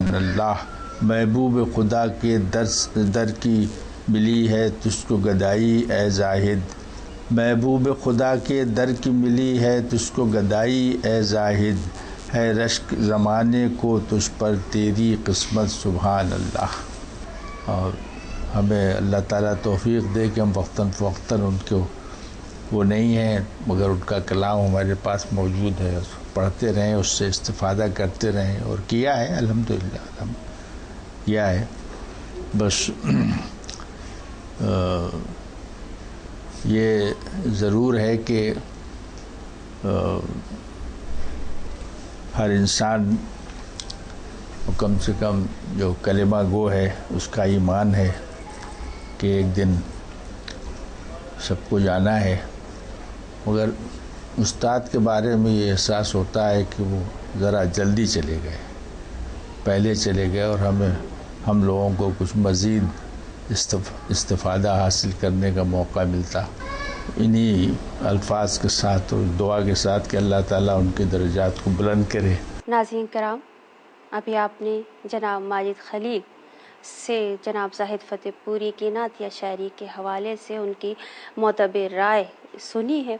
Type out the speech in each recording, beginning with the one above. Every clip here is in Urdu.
سبحان اللہ، محبوب خدا کے در کی ملی ہے تجھ کو گدائی اے زاہد، محبوب خدا کے در کی ملی ہے تجھ کو گدائی اے زاہد، ہے رشک زمانے کو تجھ پر تیری قسمت سبحان اللہ۔ اور ہمیں اللہ تعالیٰ توفیق دے کہ ہم وقتاً فوقتاً ان کو وہ نہیں ہیں مگر ان کا کلام ہمارے پاس موجود ہے، پڑھتے رہیں، اس سے استفادہ کرتے رہیں، اور کیا ہے الحمدللہ کیا ہے۔ بس یہ ضرور ہے کہ ہر انسان کم سے کم جو کلمہ گو ہے اس کا ایمان ہے کہ ایک دن سب کو جانا ہے، مگر استاد کے بارے میں یہ احساس ہوتا ہے کہ وہ ذرا جلدی چلے گئے، پہلے چلے گئے، اور ہم لوگوں کو کچھ مزید استفادہ حاصل کرنے کا موقع ملتا۔ انہی الفاظ کے ساتھ اور دعا کے ساتھ کہ اللہ تعالیٰ ان کے درجات کو بلند کرے۔ ناظرین کرام، ابھی آپ نے جناب ماجد خلیل سے جناب زاہد فتح پوری کی نعت یا شاعری کے حوالے سے ان کی معتبر رائے سنی ہے۔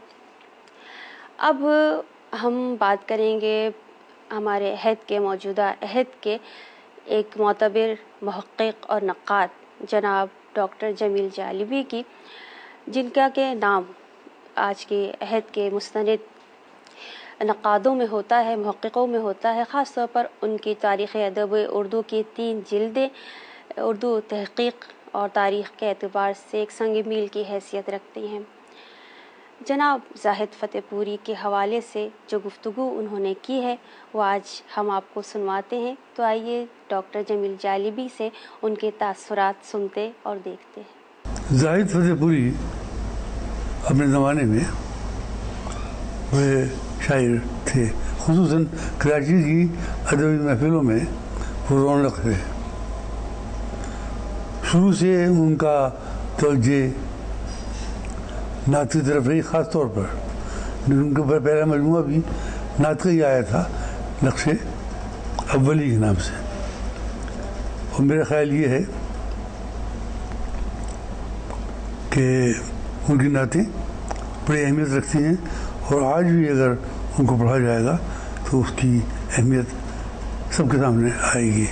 اب ہم بات کریں گے ہمارے عہد کے موجودہ عہد کے ایک معتبر محقق اور نقاد جناب ڈاکٹر جمیل جالبی کی، جن کا کہ نام آج کے عہد کے مستند نقادوں میں ہوتا ہے، محققوں میں ہوتا ہے۔ خاص طور پر ان کی تاریخ ادب اردو کی 3 جلدیں اردو تحقیق اور تاریخ کے اعتبار سے ایک سنگ میل کی حیثیت رکھتی ہیں۔ جناب زاہد فتح پوری کے حوالے سے جو گفتگو انہوں نے کی ہے وہ آج ہم آپ کو سنواتے ہیں، تو آئیے ڈاکٹر جمیل جالبی سے ان کے تاثرات سنتے اور دیکھتے ہیں۔ زاہد فتح پوری اپنے زمانے میں وہ شاعر تھے، خصوصاً کراچی کی ادبی محفلوں میں وہ رونق ہے۔ شروع سے ان کا توجہ نعت کی طرف رہی، خاص طور پر ان کا پہلا مجموعہ بھی نعت کا ہی آیا تھا، نقش اولی کے نام سے۔ اور میرا خیال یہ ہے کہ ان کی نعتیں بڑی اہمیت رکھتی ہیں، اور آج بھی اگر ان کو پڑھا جائے گا تو اس کی اہمیت سب کے سامنے آئے گی۔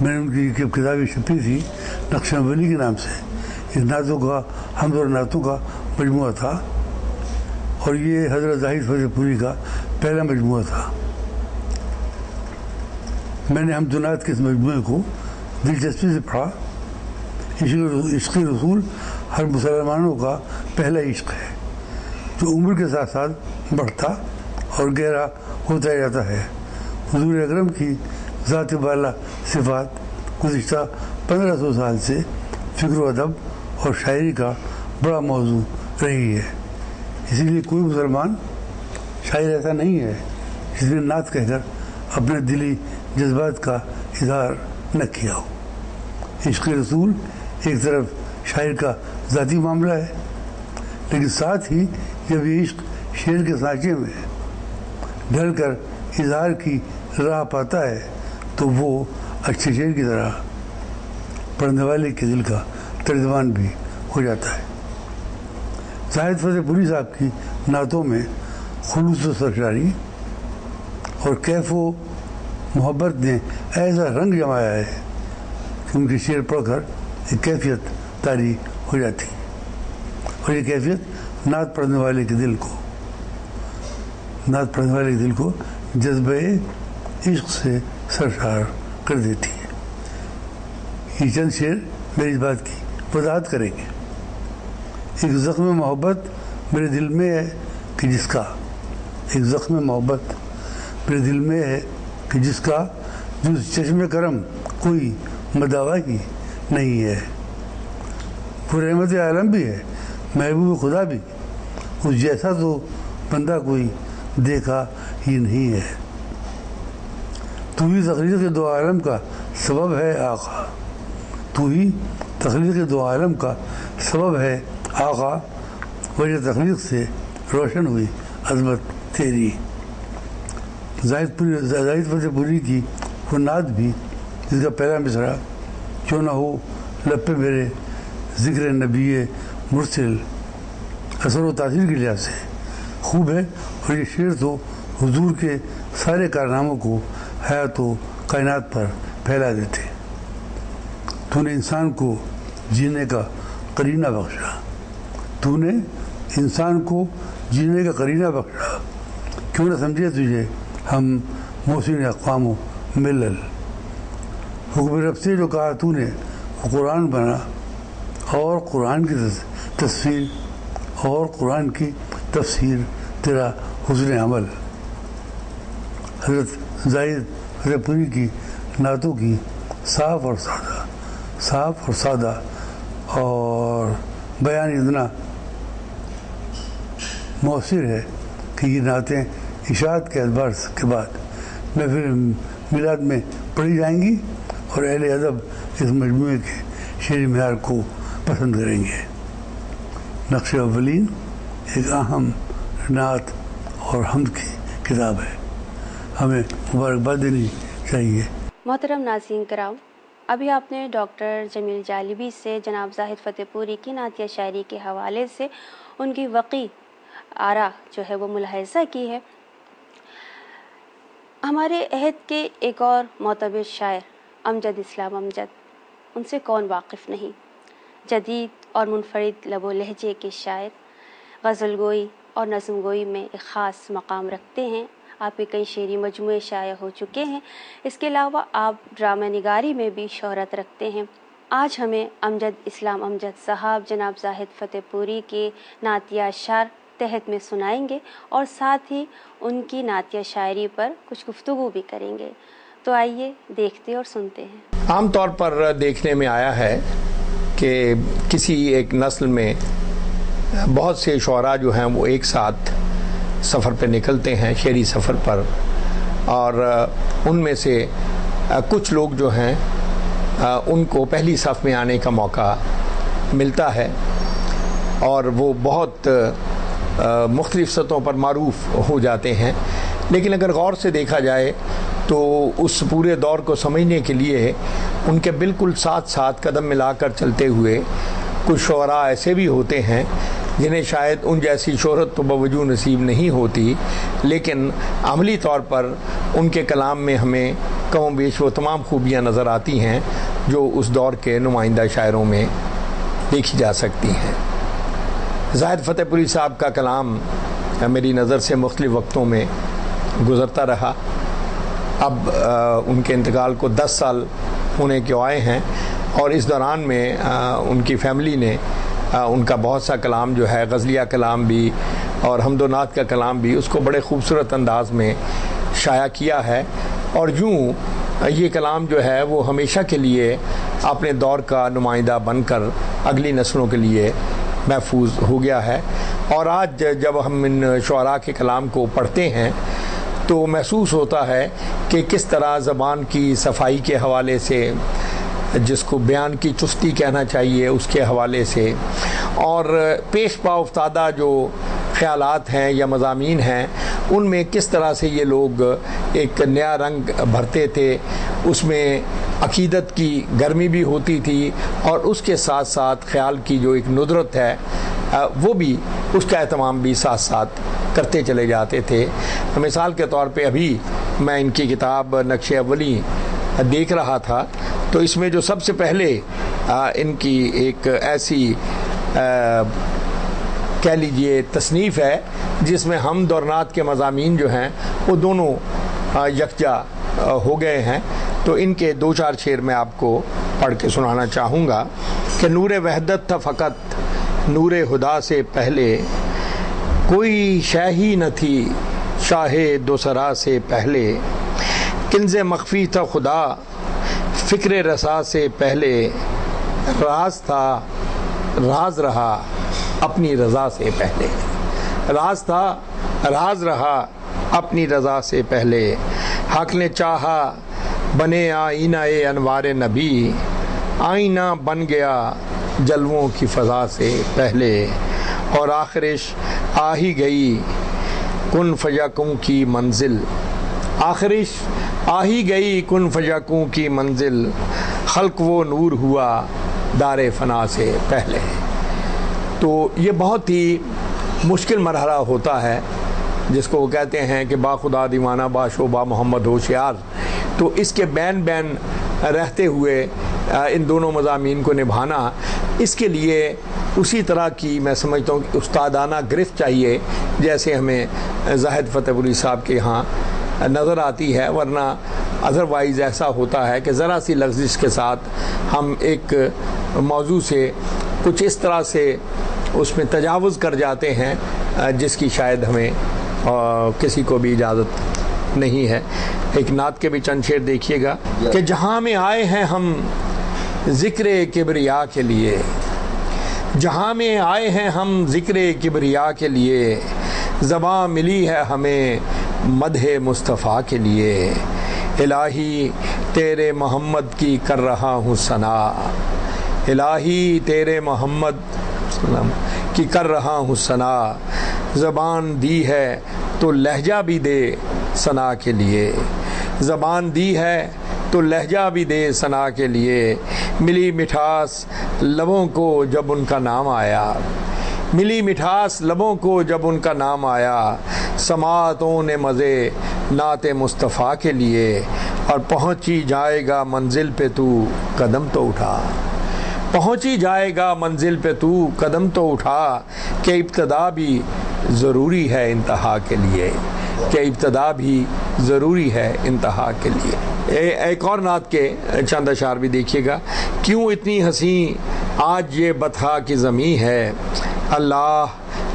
میں نے ان کی کتابیں چھپی تھی نقش اولی کے نام سے، اس نعتوں کا حمد اور نعتوں کا مجموعہ تھا، اور یہ حضرت زاہد فتح پوری کا پہلا مجموعہ تھا۔ میں نے حمد و نعت کے اس مجموعے کو دلچسپی سے پڑھا۔ عشق رسول ہر مسلمانوں کا پہلا عشق ہے، جو عمر کے ساتھ ساتھ بڑھتا اور گہرا ہوتا جاتا ہے۔ حضور اکرم کی ذات بالا صفات گزشتہ 1500 سال سے فکر و ادب اور شاعری کا بڑا موضوع رہی ہے۔ اسی لیے کوئی مسلمان شاعر ایسا نہیں ہے جس نے نعت کہہ کر اپنے دلی جذبات کا اظہار نہ کیا ہو۔ عشق رسول ایک طرف شاعر کا ذاتی معاملہ ہے، لیکن ساتھ ہی جب یہ عشق شعر کے سانچے میں ڈھل کر اظہار کی راہ پاتا ہے تو وہ اچھے شعر کی طرح پڑھنے والے کے دل کا ترجمان بھی ہو جاتا ہے۔ زاہد فتح پوری صاحب کی نعتوں میں خلوص و سرشاری اور کیف و محبت نے ایسا رنگ جمایا ہے کہ ان کے شعر پڑھ کر ایک کیفیت طاری ہو جاتی ہے، اور یہ کیفیت نعت پڑھنے والے کے دل کو جذبہ عشق سے سرشار کر دیتی ہے۔ یہ چند شعر میری اس بات کی وضاحت کریں گے۔ ایک زخم محبت میرے دل میں ہے کہ جس کا جز چشم کرم کوئی مداوا ہی نہیں ہے۔ وہ رحمت عالم بھی ہے، محبوب خدا بھی، اس جیسا تو بندہ کوئی دیکھا ہی نہیں ہے۔ تو ہی تخلیق دو عالم کا سبب ہے آقا، تو ہی تخلیق دو عالم کا سبب ہے آقا، وجہ تخلیق سے روشن ہوئی عظمت تیری۔ زاہد فتح پوری کی وہ نعت بھی جس کا پہلا مصرع کیوں نہ ہو لب پہ میرے ذکر نبی مرسل اثر و تاثیر کے لحاظ سے خوب ہے، اور یہ شعر تو حضور کے سارے کارناموں کو حیات و کائنات پر پھیلا دیتے۔ تو نے انسان کو جینے کا قرینہ بخشا، تو نے انسان کو جینے کا قرینہ بخشا، کیوں نہ سمجھے تجھے ہم محسن اقوام و ملل۔ حکم رب سے جو کہا تو نے وہ قرآن بنا، اور قرآن کی تصویر اور قرآن کی تفسیر تیرا حسن عمل۔ حضرت زاہد فتح پوری کی نعتوں کی صاف اور سادہ اور بیان اتنا مؤثر ہے کہ یہ نعتیں اشاعت کے اعتبار کے بعد محفل میلاد میں پڑھی جائیں گی، اور اہل ادب اس مجموعے کے شعری معیار کو پسند کریں گے۔ نقش اولین ایک اہم نعت اور حمد کی کتاب ہے، ہمیں مبارکباد دینی چاہیے۔ محترم ناظرین کرام، ابھی آپ نے ڈاکٹر جمیل جالبی سے جناب زاہد فتح پوری کی نعتیہ شاعری کے حوالے سے ان کی وقی آرا جو ہے وہ ملاحظہ کی ہے۔ ہمارے عہد کے ایک اور معتبر شاعر امجد اسلام امجد، ان سے کون واقف نہیں؟ جدید اور منفرد لب و لہجے کے شاعر، غزل گوئی اور نظم گوئی میں ایک خاص مقام رکھتے ہیں۔ آپ کے کئی شعری مجموعے شائع ہو چکے ہیں، اس کے علاوہ آپ ڈرامہ نگاری میں بھی شہرت رکھتے ہیں۔ آج ہمیں امجد اسلام امجد صاحب جناب زاہد فتح پوری کے نعتیہ اشعار تحت میں سنائیں گے، اور ساتھ ہی ان کی نعتیہ شاعری پر کچھ گفتگو بھی کریں گے۔ تو آئیے دیکھتے اور سنتے ہیں۔ عام طور پر دیکھنے میں آیا ہے کہ کسی ایک نسل میں بہت سے شعراء جو ہیں وہ ایک ساتھ سفر پہ نکلتے ہیں، شعری سفر پر، اور ان میں سے کچھ لوگ جو ہیں ان کو پہلی صف میں آنے کا موقع ملتا ہے، اور وہ بہت مختلف سطحوں پر معروف ہو جاتے ہیں۔ لیکن اگر غور سے دیکھا جائے تو اس پورے دور کو سمجھنے کے لیے ان کے بالکل ساتھ ساتھ قدم ملا کر چلتے ہوئے کچھ شعراء ایسے بھی ہوتے ہیں جنہیں شاید ان جیسی شہرت تو بوجود نصیب نہیں ہوتی، لیکن عملی طور پر ان کے کلام میں ہمیں کم و بیش وہ تمام خوبیاں نظر آتی ہیں جو اس دور کے نمائندہ شاعروں میں دیکھی جا سکتی ہیں۔ زاہد فتح پوری صاحب کا کلام میری نظر سے مختلف وقتوں میں گزرتا رہا۔ اب ان کے انتقال کو 10 سال ہونے کے آئے ہیں، اور اس دوران میں ان کی فیملی نے ان کا بہت سا کلام جو ہے، غزلیہ کلام بھی اور حمد و نعت کا کلام بھی، اس کو بڑے خوبصورت انداز میں شائع کیا ہے، اور یوں یہ کلام جو ہے وہ ہمیشہ کے لیے اپنے دور کا نمائندہ بن کر اگلی نسلوں کے لیے محفوظ ہو گیا ہے۔ اور آج جب ہم ان شعراء کے کلام کو پڑھتے ہیں تو محسوس ہوتا ہے کہ کس طرح زبان کی صفائی کے حوالے سے، جس کو بیان کی چستی کہنا چاہیے، اس کے حوالے سے، اور پیش پا افتادہ جو خیالات ہیں یا مضامین ہیں، ان میں کس طرح سے یہ لوگ ایک نیا رنگ بھرتے تھے۔ اس میں عقیدت کی گرمی بھی ہوتی تھی، اور اس کے ساتھ ساتھ خیال کی جو ایک ندرت ہے وہ بھی، اس کا اہتمام بھی ساتھ ساتھ کرتے چلے جاتے تھے۔ مثال کے طور پہ ابھی میں ان کی کتاب نقش اولی دیکھ رہا تھا، تو اس میں جو سب سے پہلے ان کی ایک ایسی کہہ لیجئے تصنیف ہے جس میں حمد اور نعت کے مضامین جو ہیں وہ دونوں یکجا ہو گئے ہیں۔ تو ان کے 2-4 شعر میں آپ کو پڑھ کے سنانا چاہوں گا کہ نور وحدت تھا فقط نور خدا سے پہلے، کوئی شے ہی نہ تھی شاہ دوسرا سے پہلے، کنز مخفی تھا خدا فکر رسا سے پہلے، راز تھا راز رہا اپنی رضا سے پہلے، راز تھا راز رہا اپنی رضا سے پہلے، حق نے چاہا بنے آئینہ انوار نبی، آئینہ بن گیا جلووں کی فضا سے پہلے، اور آخرش آ ہی گئی کن فیکن کی منزل، آخرش آ ہی گئی کن فیکون کی منزل، خلق وہ نور ہوا دار فنا سے پہلے۔ تو یہ بہت ہی مشکل مرحلہ ہوتا ہے جس کو وہ کہتے ہیں کہ با خدا دیوانہ با شعبہ محمد ہوشیار۔ تو اس کے بین بین رہتے ہوئے ان دونوں مضامین کو نبھانا، اس کے لیے اسی طرح کی میں سمجھتا ہوں کہ استادانہ گرفت چاہیے جیسے ہمیں زاہد فتح پوری صاحب کے یہاں نظر آتی ہے، ورنہ ادروائز ایسا ہوتا ہے کہ ذرا سی لغزش کے ساتھ ہم ایک موضوع سے کچھ اس طرح سے اس میں تجاوز کر جاتے ہیں جس کی شاید ہمیں کسی کو بھی اجازت نہیں ہے۔ ایک نعت کے بھی چند شعر دیکھیے گا کہ جہاں میں آئے ہیں ہم ذکر کبریا کے لیے، جہاں میں آئے ہیں ہم ذکر کبریا کے لیے، زباں ملی ہے ہمیں مدح مصطفیٰ کے لیے، الہی تیرے محمد کی کر رہا ہوں ثنا، الہی تیرے محمد کی کر رہا ہوں ثنا، زبان دی ہے تو لہجہ بھی دے ثنا کے لیے، زبان دی ہے تو لہجہ بھی دے ثنا کے لیے، ملی مٹھاس لبوں کو جب ان کا نام آیا، ملی مٹھاس لبوں کو جب ان کا نام آیا، سماعتوں نے مزے نعت مصطفیٰ کے لیے، اور پہنچی جائے گا منزل پہ تو قدم تو اٹھا، پہنچی جائے گا منزل پہ تو قدم تو اٹھا، کہ ابتدا بھی ضروری ہے انتہا کے لیے، کہ ابتدا بھی ضروری ہے انتہا کے لیے۔ ایک اور نعت کے چند اشعار بھی دیکھیے گا۔ کیوں اتنی حسین آج یہ بطحا کی زمین ہے، اللہ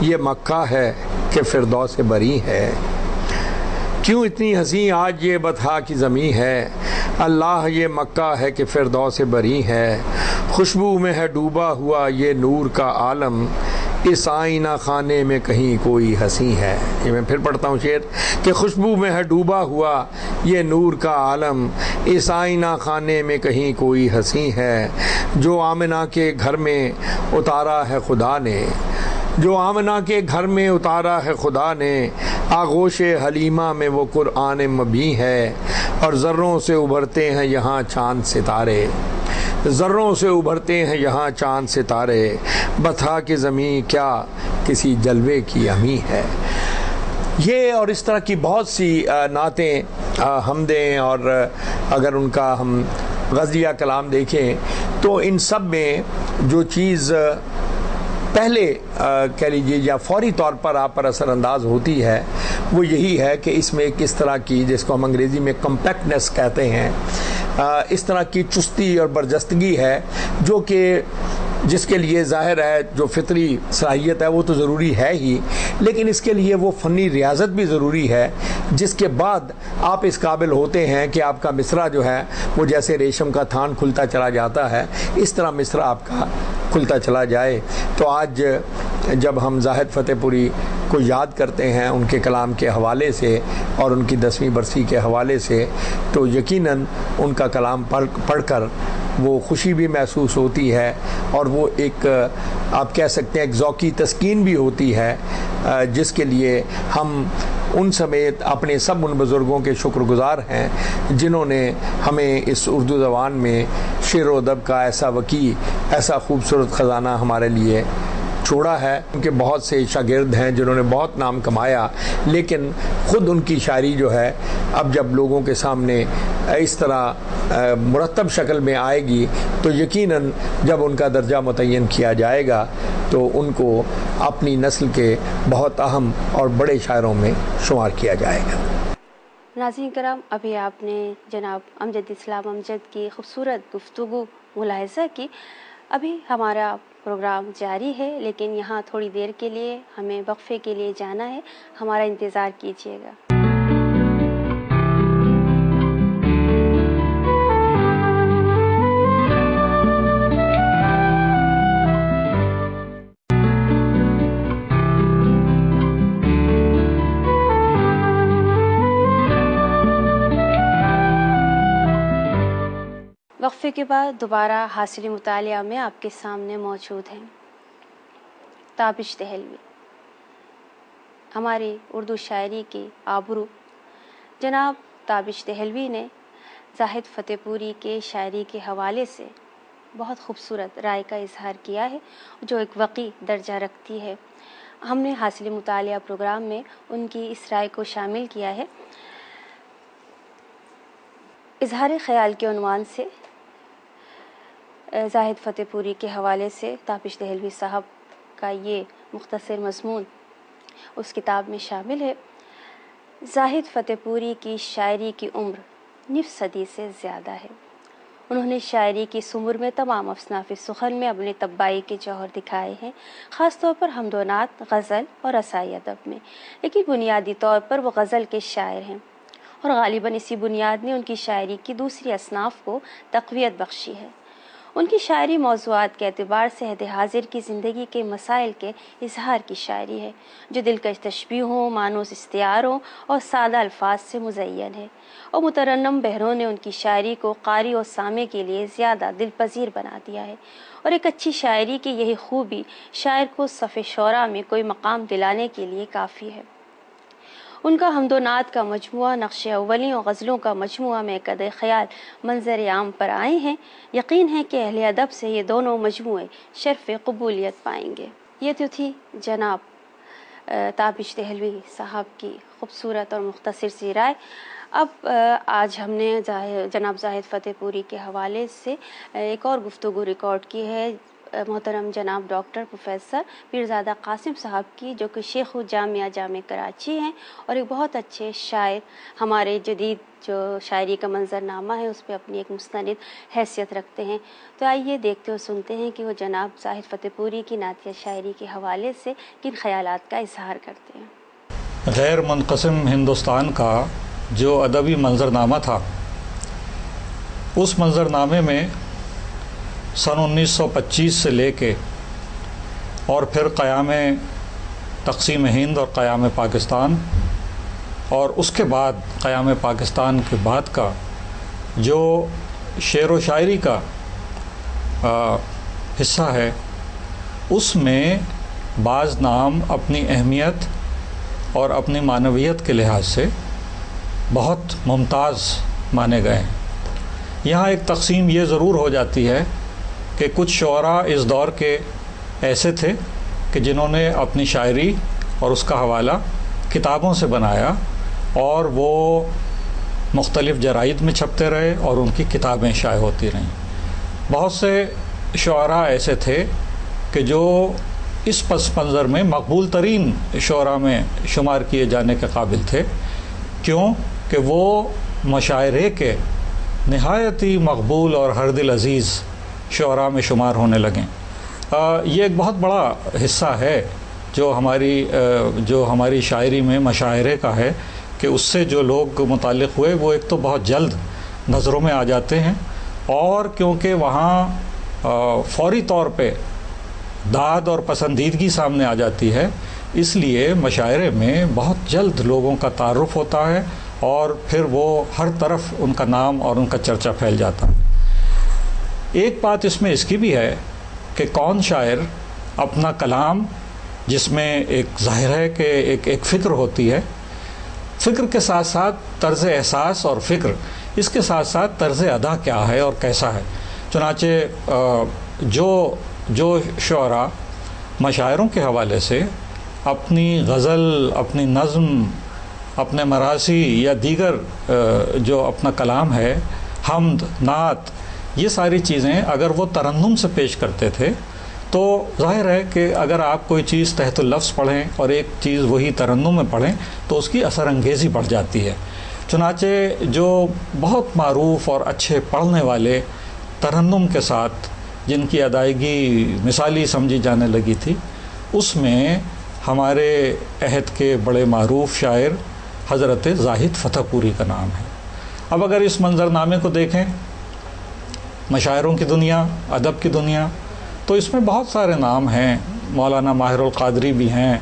یہ مکہ ہے کہ فردوس بری ہے، کیوں اتنی حسین آج یہ بطحا کی زمین ہے، اللہ یہ مکہ ہے کہ فردوس بری ہے، خوشبو میں ہے ڈوبا ہوا یہ نور کا عالم، اس آئینہ خانے میں کہیں کوئی ہنسی ہے۔ یہ میں پھر پڑھتا ہوں شعر کہ خوشبو میں ہے ڈوبا ہوا یہ نور کا عالم، اس آئینہ خانے میں کہیں کوئی ہنسی ہے، جو آمنہ کے گھر میں اتارا ہے خدا نے، جو آمنہ کے گھر میں اتارا ہے خدا نے، آغوش حلیمہ میں وہ قرآن مبیں ہے، اور ذروں سے ابھرتے ہیں یہاں چاند ستارے، ذروں سے ابھرتے ہیں یہاں چاند ستارے، بطحا کی زمین کیا کسی جلوے کی امی ہے۔ یہ اور اس طرح کی بہت سی نعتیں، حمدیں، اور اگر ان کا ہم غزلیہ کلام دیکھیں تو ان سب میں جو چیز پہلے کہہ لیجیے یا فوری طور پر آپ پر اثر انداز ہوتی ہے وہ یہی ہے کہ اس میں ایک اس طرح کی، جس کو ہم انگریزی میں کمپیکٹنس کہتے ہیں، اس طرح کی چستی اور برجستگی ہے جو کہ جس کے لیے ظاہر ہے جو فطری صلاحیت ہے وہ تو ضروری ہے ہی، لیکن اس کے لیے وہ فنی ریاضت بھی ضروری ہے، جس کے بعد آپ اس قابل ہوتے ہیں کہ آپ کا مصرع جو ہے وہ جیسے ریشم کا تھان کھلتا چلا جاتا ہے اس طرح مصرع آپ کا کھلتا چلا جائے۔ تو آج جب ہم زاہد فتح پوری کو یاد کرتے ہیں ان کے کلام کے حوالے سے اور ان کی 10ویں برسی کے حوالے سے، تو یقیناً ان کا کلام پڑھ کر وہ خوشی بھی محسوس ہوتی ہے، اور وہ ایک آپ کہہ سکتے ہیں ایک ذوقی تسکین بھی ہوتی ہے، جس کے لیے ہم ان سمیت اپنے سب ان بزرگوں کے شکر گزار ہیں جنہوں نے ہمیں اس اردو زبان میں شعر و ادب کا ایسا وسیع، ایسا خوبصورت خزانہ ہمارے لیے چھوڑا ہے۔ ان کے بہت سے شاگرد ہیں جنہوں نے بہت نام کمایا، لیکن خود ان کی شاعری جو ہے اب جب لوگوں کے سامنے اس طرح مرتب شکل میں آئے گی تو یقیناً جب ان کا درجہ متعین کیا جائے گا تو ان کو اپنی نسل کے بہت اہم اور بڑے شاعروں میں شمار کیا جائے گا۔ ناظرین کرام، ابھی آپ نے جناب امجد اسلام امجد کی خوبصورت گفتگو ملاحظہ کی۔ ابھی ہمارا پروگرام جاری ہے، لیکن یہاں تھوڑی دیر کے لیے ہمیں وقفے کے لیے جانا ہے، ہمارا انتظار کیجیے گا۔ وقفے کے بعد دوبارہ حاصل مطالعہ میں آپ کے سامنے موجود ہیں۔ تابش دہلوی، ہماری اردو شاعری کے آبرو جناب تابش دہلوی نے زاہد فتح پوری کے شاعری کے حوالے سے بہت خوبصورت رائے کا اظہار کیا ہے جو ایک وقی درجہ رکھتی ہے۔ ہم نے حاصل مطالعہ پروگرام میں ان کی اس رائے کو شامل کیا ہے۔ اظہار خیال کے عنوان سے زاہد فتح پوری کے حوالے سے تابش دہلوی صاحب کا یہ مختصر مضمون اس کتاب میں شامل ہے۔ زاہد فتح پوری کی شاعری کی عمر 9 صدی سے زیادہ ہے۔ انہوں نے شاعری کی اس عمر میں تمام اصناف سخن میں اپنے طباعی کے جوہر دکھائے ہیں، خاص طور پر حمد و نعت، غزل اور رسائی ادب میں، لیکن بنیادی طور پر وہ غزل کے شاعر ہیں، اور غالباً اسی بنیاد نے ان کی شاعری کی دوسری اصناف کو تقویت بخشی ہے۔ ان کی شاعری موضوعات کے اعتبار سے عہد حاضر کی زندگی کے مسائل کے اظہار کی شاعری ہے، جو دلکش تشبیہوں، مانوس استعاروں اور سادہ الفاظ سے مزین ہے، اور مترنم بہروں نے ان کی شاعری کو قاری اور سامع کے لیے زیادہ دل پذیر بنا دیا ہے، اور ایک اچھی شاعری کی یہی خوبی شاعر کو صف شعراء میں کوئی مقام دلانے کے لیے کافی ہے۔ ان کا حمد و نعت کا مجموعہ، نقش اولی اور غزلوں کا مجموعہ میں قد خیال منظر عام پر آئے ہیں۔ یقین ہے کہ اہل ادب سے یہ دونوں مجموعے شرف قبولیت پائیں گے۔ یہ تو تھی جناب تابش دہلوی صاحب کی خوبصورت اور مختصر سی رائے۔ اب آج ہم نے جناب زاہد فتح پوری کے حوالے سے ایک اور گفتگو ریکارڈ کی ہے محترم جناب ڈاکٹر پروفیسر پیرزادہ قاسم صاحب کی، جو کہ شیخ جامعہ کراچی ہیں اور ایک بہت اچھے شاعر، ہمارے جدید جو شاعری کا منظرنامہ ہے اس پہ اپنی ایک مستند حیثیت رکھتے ہیں۔ تو آئیے دیکھتے اور سنتے ہیں کہ وہ جناب زاہد فتح پوری کی نعتیہ شاعری کے حوالے سے کن خیالات کا اظہار کرتے ہیں۔ غیر منقسم ہندوستان کا جو ادبی منظرنامہ تھا، اس منظرنامے میں سن 1925 سے لے کے اور پھر قیام تقسیم ہند اور قیام پاکستان، اور اس کے بعد قیام پاکستان کے بعد کا جو شعر و شاعری کا حصہ ہے، اس میں بعض نام اپنی اہمیت اور اپنی معنویت کے لحاظ سے بہت ممتاز مانے گئے ہیں۔ یہاں ایک تقسیم یہ ضرور ہو جاتی ہے کہ کچھ شعراء اس دور کے ایسے تھے کہ جنہوں نے اپنی شاعری اور اس کا حوالہ کتابوں سے بنایا، اور وہ مختلف جرائد میں چھپتے رہے اور ان کی کتابیں شائع ہوتی رہیں۔ بہت سے شعراء ایسے تھے کہ جو اس پس منظر میں مقبول ترین شعراء میں شمار کیے جانے کے قابل تھے، کیوں کہ وہ مشاعرے کے نہایت ہی مقبول اور ہر دل عزیز شعراء میں شمار ہونے لگیں۔ یہ ایک بہت بڑا حصہ ہے جو ہماری شاعری میں مشاعرے کا ہے، کہ اس سے جو لوگ متعلق ہوئے وہ ایک تو بہت جلد نظروں میں آ جاتے ہیں، اور کیونکہ وہاں فوری طور پہ داد اور پسندیدگی سامنے آ جاتی ہے، اس لیے مشاعرے میں بہت جلد لوگوں کا تعارف ہوتا ہے، اور پھر وہ ہر طرف ان کا نام اور ان کا چرچا پھیل جاتا ہے۔ ایک بات اس میں اس کی بھی ہے کہ کون شاعر اپنا کلام، جس میں ایک ظاہر ہے کہ ایک فکر ہوتی ہے، فکر کے ساتھ ساتھ طرز احساس اور فکر، اس کے ساتھ ساتھ طرز ادا کیا ہے اور کیسا ہے۔ چنانچہ جو شعراء مشاعروں کے حوالے سے اپنی غزل، اپنی نظم، اپنے مراثی یا دیگر جو اپنا کلام ہے، حمد، نعت، یہ ساری چیزیں اگر وہ ترنم سے پیش کرتے تھے، تو ظاہر ہے کہ اگر آپ کوئی چیز تحت اللفظ پڑھیں اور ایک چیز وہی ترنم میں پڑھیں تو اس کی اثر انگیزی بڑھ جاتی ہے۔ چنانچہ جو بہت معروف اور اچھے پڑھنے والے ترنم کے ساتھ جن کی ادائیگی مثالی سمجھی جانے لگی تھی، اس میں ہمارے عہد کے بڑے معروف شاعر حضرت زاہد فتح پوری کا نام ہے۔ اب اگر اس منظرنامے کو دیکھیں، مشاعروں کی دنیا، ادب کی دنیا، تو اس میں بہت سارے نام ہیں۔ مولانا ماہر القادری بھی ہیں،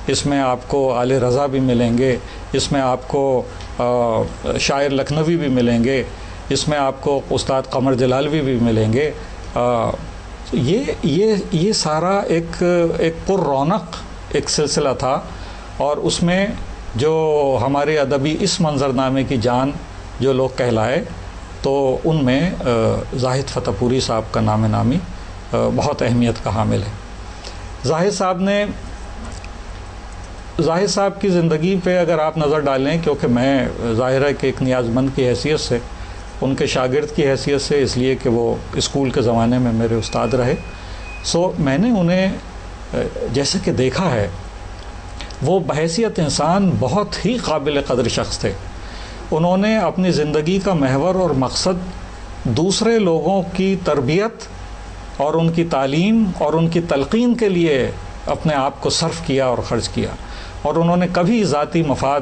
اس میں آپ کو آل رضا بھی ملیں گے، اس میں آپ کو شاعر لکھنوی بھی ملیں گے، اس میں آپ کو استاد قمر جلالوی بھی ملیں گے۔ یہ سارا ایک پر رونق ایک سلسلہ تھا، اور اس میں جو ہمارے ادبی اس منظرنامے کی جان جو لوگ کہلائے تو ان میں زاہد فتح پوری صاحب کا نام نامی بہت اہمیت کا حامل ہے۔ زاہد صاحب کی زندگی پہ اگر آپ نظر ڈالیں، کیونکہ میں ظاہر ہے کہ ایک نیاز مند کی حیثیت سے، ان کے شاگرد کی حیثیت سے، اس لیے کہ وہ اسکول کے زمانے میں میرے استاد رہے، میں نے انہیں جیسے کہ دیکھا ہے، وہ بحیثیت انسان بہت ہی قابل قدر شخص تھے۔ انہوں نے اپنی زندگی کا محور اور مقصد دوسرے لوگوں کی تربیت اور ان کی تعلیم اور ان کی تلقین کے لیے اپنے آپ کو صرف کیا اور خرچ کیا، اور انہوں نے کبھی ذاتی مفاد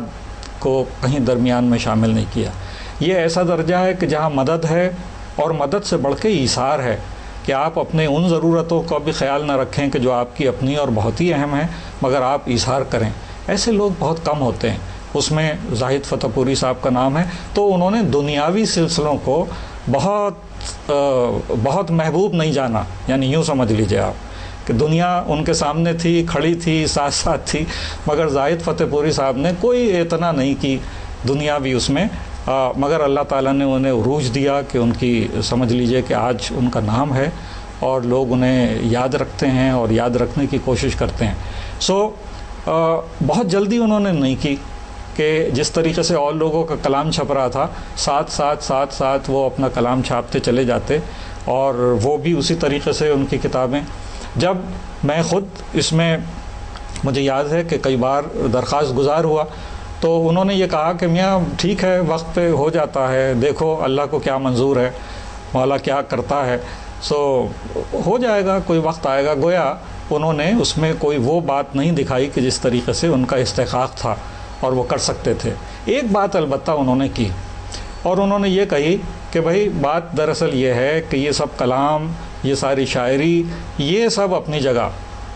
کو کہیں درمیان میں شامل نہیں کیا۔ یہ ایسا درجہ ہے کہ جہاں مدد ہے اور مدد سے بڑھ کے ایثار ہے، کہ آپ اپنے ان ضرورتوں کا بھی خیال نہ رکھیں کہ جو آپ کی اپنی اور بہت ہی اہم ہیں، مگر آپ ایثار کریں۔ ایسے لوگ بہت کم ہوتے ہیں، اس میں زاہد فتح پوری صاحب کا نام ہے۔ تو انہوں نے دنیاوی سلسلوں کو بہت محبوب نہیں جانا، یعنی یوں سمجھ لیجئے آپ کہ دنیا ان کے سامنے تھی، کھڑی تھی، ساتھ ساتھ تھی، مگر زاہد فتح پوری صاحب نے کوئی اعتنا نہیں کی دنیاوی اس میں، مگر اللہ تعالیٰ نے انہیں عروج دیا کہ ان کی سمجھ لیجئے کہ آج ان کا نام ہے اور لوگ انہیں یاد رکھتے ہیں اور یاد رکھنے کی کوشش کرتے ہیں۔ بہت جلدی انہوں نے نہیں کی کہ جس طریقے سے اور لوگوں کا کلام چھپ رہا تھا، ساتھ وہ اپنا کلام چھاپتے چلے جاتے، اور وہ بھی اسی طریقے سے ان کی کتابیں۔ جب میں خود اس میں مجھے یاد ہے کہ کئی بار درخواست گزار ہوا تو انہوں نے یہ کہا کہ میاں ٹھیک ہے، وقت پہ ہو جاتا ہے، دیکھو اللہ کو کیا منظور ہے، مولا کیا کرتا ہے، ہو جائے گا، کوئی وقت آئے گا۔ گویا انہوں نے اس میں کوئی وہ بات نہیں دکھائی کہ جس طریقے سے ان کا استحقاق تھا اور وہ کر سکتے تھے۔ ایک بات البتہ انہوں نے کی، اور انہوں نے یہ کہی کہ بھائی بات دراصل یہ ہے کہ یہ سب کلام، یہ ساری شاعری، یہ سب اپنی جگہ،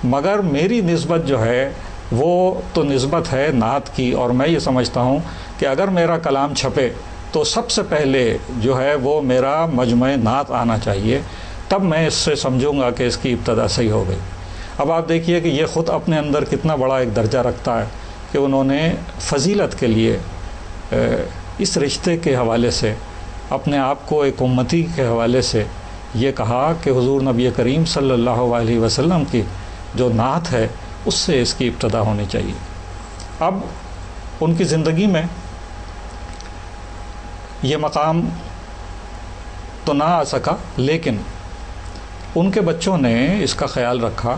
مگر میری نسبت جو ہے وہ تو نسبت ہے نعت کی، اور میں یہ سمجھتا ہوں کہ اگر میرا کلام چھپے تو سب سے پہلے جو ہے وہ میرا مجمع نعت آنا چاہیے، تب میں اس سے سمجھوں گا کہ اس کی ابتدا صحیح ہو گئی۔ اب آپ دیکھیے کہ یہ خود اپنے اندر کتنا بڑا ایک درجہ رکھتا ہے کہ انہوں نے فضیلت کے لیے اس رشتے کے حوالے سے، اپنے آپ کو ایک امتی کے حوالے سے یہ کہا کہ حضور نبی کریم صلی اللہ علیہ وسلم کی جو نعت ہے اس سے اس کی ابتدا ہونی چاہیے۔ اب ان کی زندگی میں یہ مقام تو نہ آ سکا، لیکن ان کے بچوں نے اس کا خیال رکھا،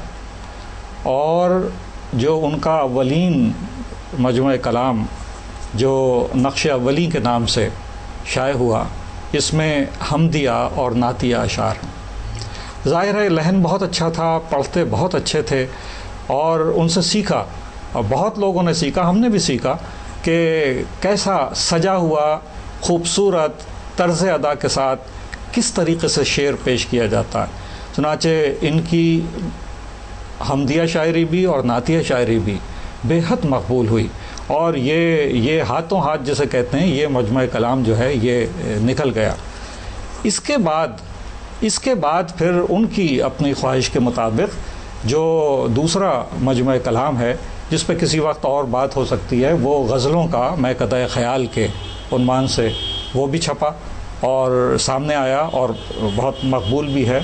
اور جو ان کا اولین مجموعہ کلام جو نقش اولی کے نام سے شائع ہوا، اس میں حمدیہ اور نعتیہ اشعار۔ ظاہر ہے لحن بہت اچھا تھا، پڑھتے بہت اچھے تھے، اور ان سے سیکھا، اور بہت لوگوں نے سیکھا، ہم نے بھی سیکھا کہ کیسا سجا ہوا خوبصورت طرز ادا کے ساتھ کس طریقے سے شعر پیش کیا جاتا ہے۔ چنانچہ ان کی حمدیہ شاعری بھی اور نعتیہ شاعری بھی بے حد مقبول ہوئی، اور یہ ہاتھوں ہاتھ جسے کہتے ہیں، یہ مجمع کلام جو ہے یہ نکل گیا۔ اس کے بعد پھر ان کی اپنی خواہش کے مطابق جو دوسرا مجمع کلام ہے، جس پہ کسی وقت اور بات ہو سکتی ہے، وہ غزلوں کا میں قطع خیال کے عنوان سے وہ بھی چھپا اور سامنے آیا، اور بہت مقبول بھی ہے۔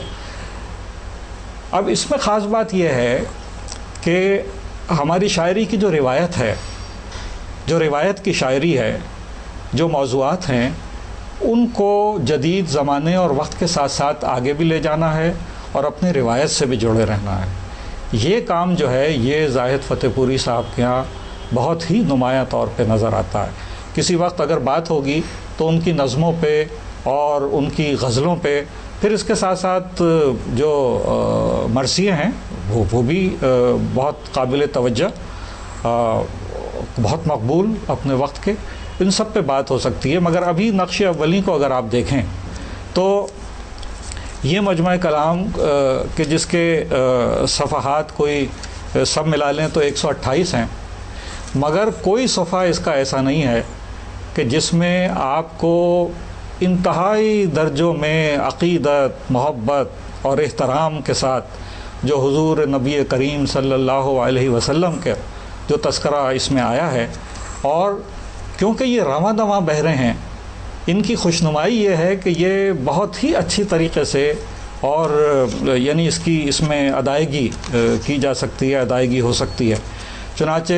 اب اس میں خاص بات یہ ہے کہ ہماری شاعری کی جو روایت ہے، جو روایت کی شاعری ہے، جو موضوعات ہیں، ان کو جدید زمانے اور وقت کے ساتھ ساتھ آگے بھی لے جانا ہے اور اپنی روایت سے بھی جڑے رہنا ہے۔ یہ کام جو ہے یہ زاہد فتح پوری صاحب کے ہاں بہت ہی نمایاں طور پہ نظر آتا ہے۔ کسی وقت اگر بات ہوگی تو ان کی نظموں پہ اور ان کی غزلوں پہ، پھر اس کے ساتھ ساتھ جو مرثیے ہیں وہ بھی بہت قابل توجہ، بہت مقبول اپنے وقت کے، ان سب پہ بات ہو سکتی ہے۔ مگر ابھی نقش اولی کو اگر آپ دیکھیں تو یہ مجمع کلام کہ جس کے صفحات کوئی سب ملا لیں تو 128 ہیں، مگر کوئی صفحہ اس کا ایسا نہیں ہے کہ جس میں آپ کو انتہائی درجوں میں عقیدت، محبت اور احترام کے ساتھ جو حضور نبی کریم صلی اللہ علیہ وسلم کے جو تذکرہ اس میں آیا ہے، اور کیونکہ یہ رواں دواں بہہ رہے ہیں ان کی خوشنمائی یہ ہے کہ یہ بہت ہی اچھی طریقے سے اور یعنی اس میں ادائیگی کی جا سکتی ہے، ادائیگی ہو سکتی ہے. چنانچہ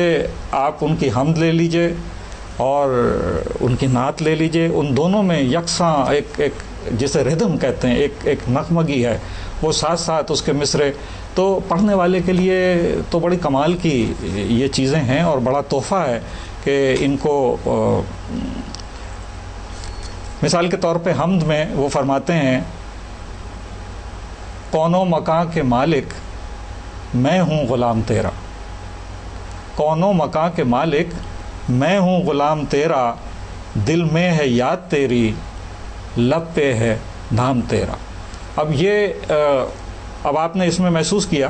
آپ ان کی حمد لے لیجئے اور ان کی نعت لے لیجئے، ان دونوں میں یکساں ایک جسے ردم کہتے ہیں، ایک نغمگی ہے، وہ ساتھ ساتھ اس کے مصرے، تو پڑھنے والے کے لیے تو بڑی کمال کی یہ چیزیں ہیں اور بڑا تحفہ ہے کہ ان کو مثال کے طور پہ حمد میں وہ فرماتے ہیں کون و مکان کے مالک میں ہوں غلام تیرا، کون و مکان کے مالک میں ہوں غلام تیرا، دل میں ہے یاد تیری لب پہ ہے نام تیرا. اب یہ اب آپ نے اس میں محسوس کیا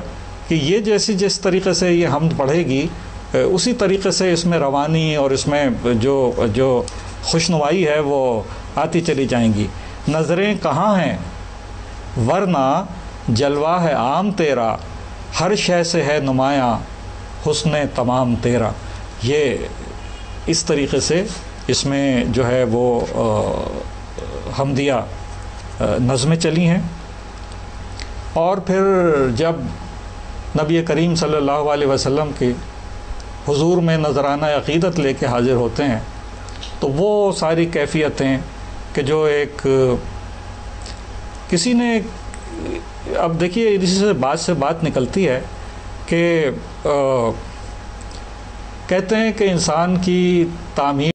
کہ یہ جس طریقے سے یہ حمد پڑھے گی اسی طریقے سے اس میں روانی اور اس میں جو خوشنوائی ہے وہ آتی چلی جائیں گی. نظریں کہاں ہیں ورنہ جلوہ ہے عام تیرا، ہر شے سے ہے نمایاں حسن تمام تیرا. یہ اس طریقے سے اس میں جو ہے وہ حمدیہ نظمیں چلی ہیں. اور پھر جب نبی کریم صلی اللہ علیہ وسلم کے حضور میں نذرانہ عقیدت لے کے حاضر ہوتے ہیں تو وہ ساری کیفیتیں کہ جو ایک کسی نے، اب دیکھیے اسی سے بات نکلتی ہے کہ کہتے ہیں کہ انسان کی تعمیر